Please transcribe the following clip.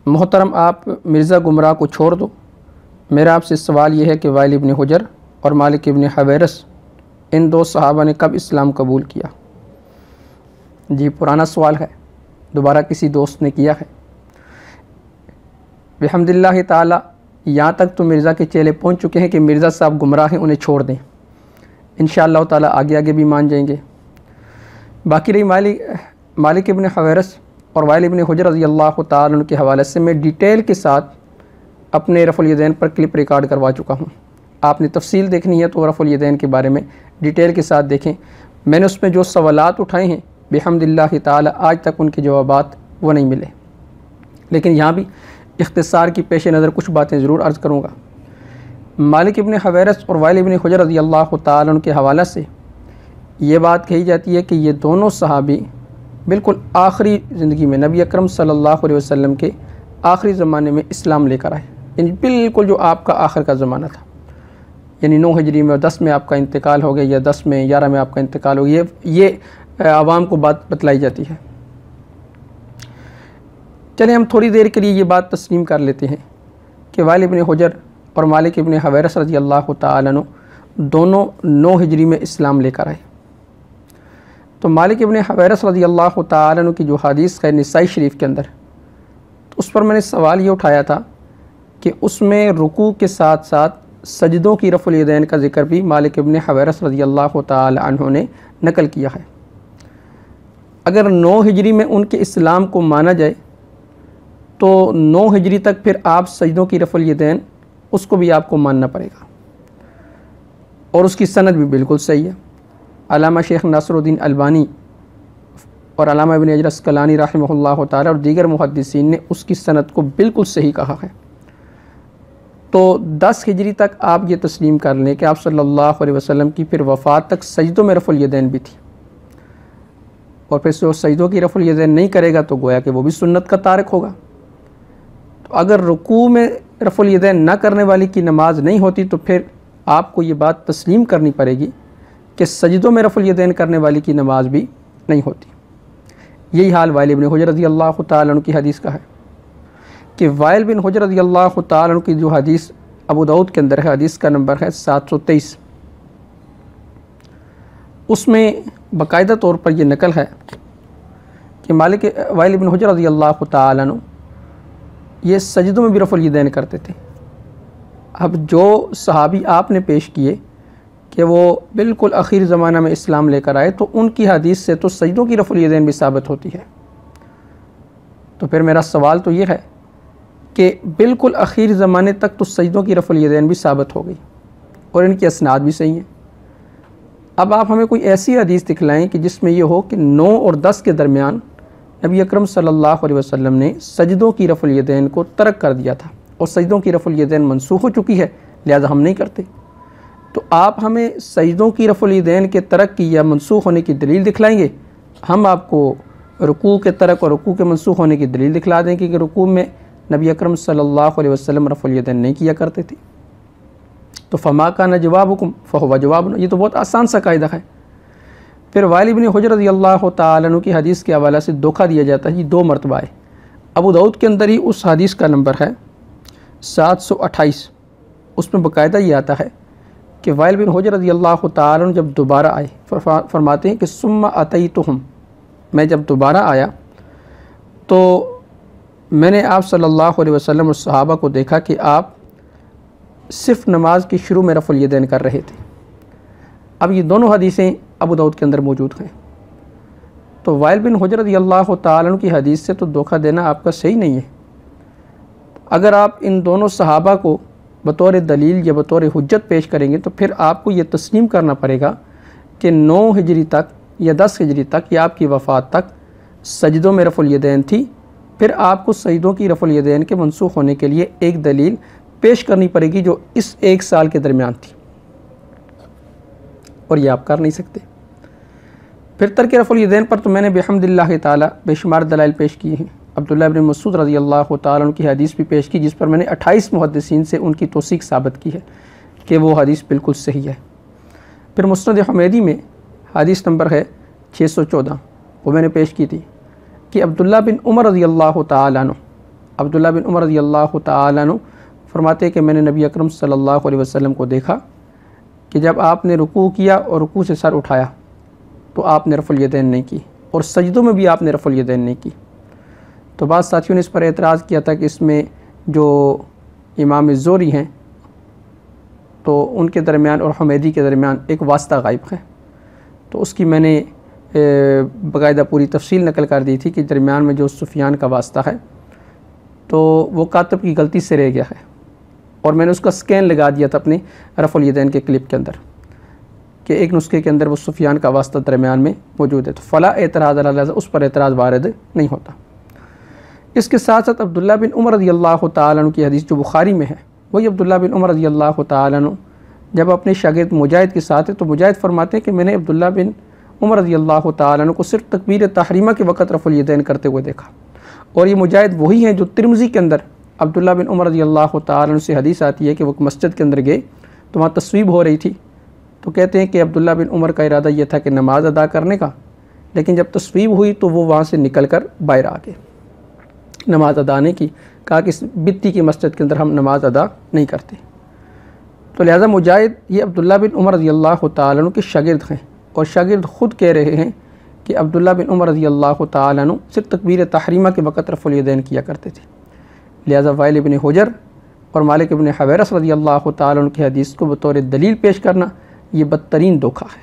मोहतरम आप मिर्ज़ा गुमराह को छोड़ दो। मेरा आपसे सवाल यह है कि वाइल इब्न हुजर और मालिक इब्न हवैरस इन दो सहाबा ने कब इस्लाम कबूल किया? जी पुराना सवाल है, दोबारा किसी दोस्त ने किया है। बिहम्दिल्लाह ताला यहाँ तक तो मिर्ज़ा के चेले पहुँच चुके हैं कि मिर्ज़ा साहब गुमराह हैं, उन्हें छोड़ दें। इंशाअल्लाह ताला आगे आगे भी मान जाएंगे। बाकी रही मालिक इब्न हवैरस और वाइल इब्न हुजर रज़ी अल्लाह ताला अन्हु के हवाले से मैं डिटेल के साथ अपने रफ़ुल यदैन पर क्लिप रिकॉर्ड करवा चुका हूँ। आपने तफसील देखनी है तो रफ़ुल यदैन के बारे में डिटेल के साथ देखें। मैंने उसमें जो सवालात उठाए हैं बिहम्दिल्लाह ताला आज तक उनके जवाबात वो नहीं मिले, लेकिन यहाँ भी इख्तिसार की पेश नज़र कुछ बातें ज़रूर अर्ज़ करूँगा। मालिक इब्न हवैरस और वाइल इब्न हुजर रज़ी अल्लाह ताला अन्हु के हवाले से ये बात कही जाती है कि ये दोनों सहाबी बिल्कुल आखिरी ज़िंदगी में नबी अकरम सल्लल्लाहु अलैहि वसल्लम के आखिरी ज़माने में इस्लाम लेकर आए, यानी बिल्कुल जो आपका आखिर का ज़माना था, यानी 9 हिजरी में और 10 में आपका इंतकाल हो गया या 10 में 11 में आपका इंतकाल हो गया। ये आवाम को बात बतलाई जाती है। चलिए हम थोड़ी देर के लिए ये बात तस्लीम कर लेते हैं कि वाइल इब्न हुजर और मालिक इब्न हवैरस रज़ी अल्लाह ताला अन्हु दोनों 9 हिजरी में इस्लाम लेकर आए। तो मालिक इब्न हवैरस रज़ी अल्लाह ताला अन्हु की जो हदीस है निसाई शरीफ के अंदर, तो उस पर मैंने सवाल ये उठाया था कि उसमें रुकू के साथ साथ सजदों की रफ़ुल यदैन का ज़िक्र भी मालिक इब्न हवैरस रज़ी अल्लाह ताला अन्हु ने नकल किया है। अगर 9 हिजरी में उनके इस्लाम को माना जाए तो 9 हिजरी तक फिर आप सजदों की रफ़ुल यदैन उसको भी आपको मानना पड़ेगा, और उसकी सनद भी बिल्कुल सही है। अल्लामा शेख नासरुद्दीन अलबानी और अल्लामा इब्न हजर अस्क़लानी रहमहुल्लाह ताला और दीगर मुहद्दिसीन ने उसकी सनद को बिल्कुल सही कहा है। तो 10 हिजरी तक आप ये तस्लीम कर लें कि आप सल्लल्लाहु अलैहि वसल्लम की फिर वफ़ात तक सजदों में रफ़ुल यदैन भी थी, और फिर जो सजदों की रफ़ुल यदैन नहीं करेगा तो गोया कि वो भी सुन्नत का तारिक होगा। तो अगर रुकू में रफ़ुल यदैन ना करने वाली की नमाज नहीं होती तो फिर आपको ये बात तस्लीम करनी पड़ेगी कि सजदों में रफ़ुल यदैन करने वाली की नमाज भी नहीं होती। यही हाल वाइल इब्न हुजर रज़ी अल्लाह ताला अन्हु की हदीस का है कि वाइल बिन हुजर रज़ी अल्लाह ताला अन्हु की जो हदीस अबू दाऊद के अंदर है, हदीस का नंबर है 723, उसमें बाकायदा तौर पर यह नकल है कि वाइल इब्न हुजर रज़ी अल्लाह ताला अन्हु ये सजदों में भी रफ़ुल यदैन करते थे। अब जो सहाबी आपने पेश किए कि वो बिल्कुल आखिर ज़माना में इस्लाम लेकर आए, तो उनकी हदीस से तो सजदों की रफ़ुल यदैन भी साबित होती है। तो फिर मेरा सवाल तो ये है कि बिल्कुल आखिर ज़माने तक तो सजदों की रफ़ुल यदैन भी साबित हो गई और इनकी असनाद भी सही हैं। अब आप हमें कोई ऐसी हदीस दिखलाएं कि जिसमें ये हो कि 9 और 10 के दरमियान नबी अकरम सल्लल्लाहु अलैहि वसल्लम ने सजदों की रफ़ुल यदैन को तर्क कर दिया था और सजदों की रफ़ुल यदैन मनसूख हो चुकी है, लिहाजा हम नहीं करते। तो आप हमें सजदों की रफ़ुल यदैन के तर्क की या मनसूख होने की दलील दिखलाएंगे, हम आपको रुकू के तर्क और रुकू के मनसूख होने की दलील दिखला देंगे कि रुकू में नबी अकरम सल्लल्लाहु अलैहि वसल्लम रफ़ुल यदैन नहीं किया करते थे। तो फमा कान जवाबुकुम फहुवा जवाबुना, ये तो बहुत आसान सा कायदा है। फिर वाइल इब्न हुजर रज़ी अल्लाह ताला अन्हु की हदीस के हवाले से धोखा दिया जाता है जी 2 मरतबा है। अबू दाऊद के अंदर ही उस हदीस का नंबर है 728, उसमें बाकायदा ये आता है कि वाइल बिन हुजर रज़ी अल्लाह ताला अन्हु जब दोबारा आए, फरमाते हैं कि सुम्मा अतैतुहुम, मैं जब दोबारा आया तो मैंने आप सल्लल्लाहु अलैहि वसल्लम और सहाबा को देखा कि आप सिर्फ नमाज की शुरू में रफ़ुल यदैन कर रहे थे। अब ये दोनों हदीसें अबू दाऊद के अंदर मौजूद हैं। तो वाइल बिन हुजर रज़ी अल्लाह ताला अन्हु की हदीस से तो धोखा देना आपका सही नहीं है। अगर आप इन दोनों सहाबा को बतौर दलील या बतौर हुज्जत पेश करेंगे तो फिर आपको ये तस्लीम करना पड़ेगा कि 9 हिजरी तक या 10 हिजरी तक या आपकी वफ़ात तक सजदों में रफ़ुल यदैन थी। फिर आपको सजदों की रफ़ुल यदैन के मनसूख होने के लिए एक दलील पेश करनी पड़ेगी जो इस 1 साल के दरमियान थी, और ये आप कर नहीं सकते। फिर तर्क रफ़ुल यदैन पर तो मैंने बिहम्दिल्लाह ताला बेशुमार दलाइल पेश किए हैं। अब्दुल्लाह इब्न मसूद रज़ी अल्लाह ताला अन्हु की हदीस भी पेश की, जिस पर मैंने 28 मुहद्दिसीन से उनकी तौसीक साबित की है कि वो हदीस बिल्कुल सही है। फिर मुस्नद हमीदी में हदीस नंबर है 614, वो मैंने पेश की थी कि अब्दुल्लाह बिन उमर रज़ी अल्लाह ताला अन्हु अब्दुल्ला बिन उमर रज़ियल्लाहु ताला अन्हु फरमाते हैं कि मैंने नबी अकरम सल्लल्लाहु अलैहि वसल्लम को देखा कि जब आपने रुकू किया और रुकू से सर उठाया तो आपने रफ़ुल यदैन नहीं की, और सजदों में भी आपने रफ़ुल यदैन नहीं की। तो बाद साथियों ने इस पर एतराज़ किया था कि इसमें जो इमाम ज़ोरी हैं तो उनके दरमियान और हमैदी के दरमियान एक वास्ता गायब है। तो उसकी मैंने बाकायदा पूरी तफसील नकल कर दी थी कि दरमियान में जो सुफियान का वास्ता है तो वो कातब की गलती से रह गया है, और मैंने उसका स्कैन लगा दिया था अपने रफ़ुल यदैन के क्लिप के अंदर कि एक नुस्खे के अंदर वो सुफियान का वास्ता दरमियान में मौजूद है। तो फ़ला एतराज़ अला उस पर एतराज़ वारिद नहीं होता। इसके साथ साथ अब्दुल्ला बिन उमर रज़ियल्लाहु ताला अन्हु की हदीस जो बुखारी में है, वही अब्दुल्ला बिन उमर रज़ियल्लाहु ताला अन्हु जब अपने शागिर्द मुजाहिद के साथ है तो मुजाहिद फरमाते हैं कि मैंने अब्दुल्ला बिन उमर रज़ियल्लाहु ताला अन्हु को सिर्फ तकबीर तहरीमा के वक़्त रफ़ुल यदैन करते हुए देखा। और ये मुजाहिद वही हैं जो तिरमिज़ी के अंदर अब्दुल्ला बिन उमर रज़ियल्लाहु ताला अन्हु से हदीस आती है कि वो मस्जिद के अंदर गए तो वहाँ तस्वीब हो रही थी, तो कहते हैं कि अब्दुल्ला बिन उमर का इरादा यह था कि नमाज़ अदा करने का, लेकिन जब तस्वीब हुई तो वो वहाँ से निकल कर बाहर आ गए नमाज़ अदा नहीं की। कहा कि इस बित्ती की मस्जिद के अंदर हम नमाज़ अदा नहीं करते। तो लिहाजा मुजाहिद ये अब्दुल्ला बिन उमर रज़ियल्लाहु ताला अन्हु के शागिर्द हैं, और शागिर्द ख़ुद कह रहे हैं कि अब्दुल्ला बिन उमर रज़ियल्लाहु ताला अन्हु सिर्फ तकबीर तहरीमा के वक़्त रफ़ुल यदैन किया करते थे। लिहाजा वाइल इब्न हुजर और मालिक इब्न हवैरस रज़ियल्लाहु ताला अन्हु की हदीस को बतौर दलील पेश करना ये बदतरीन धोखा है।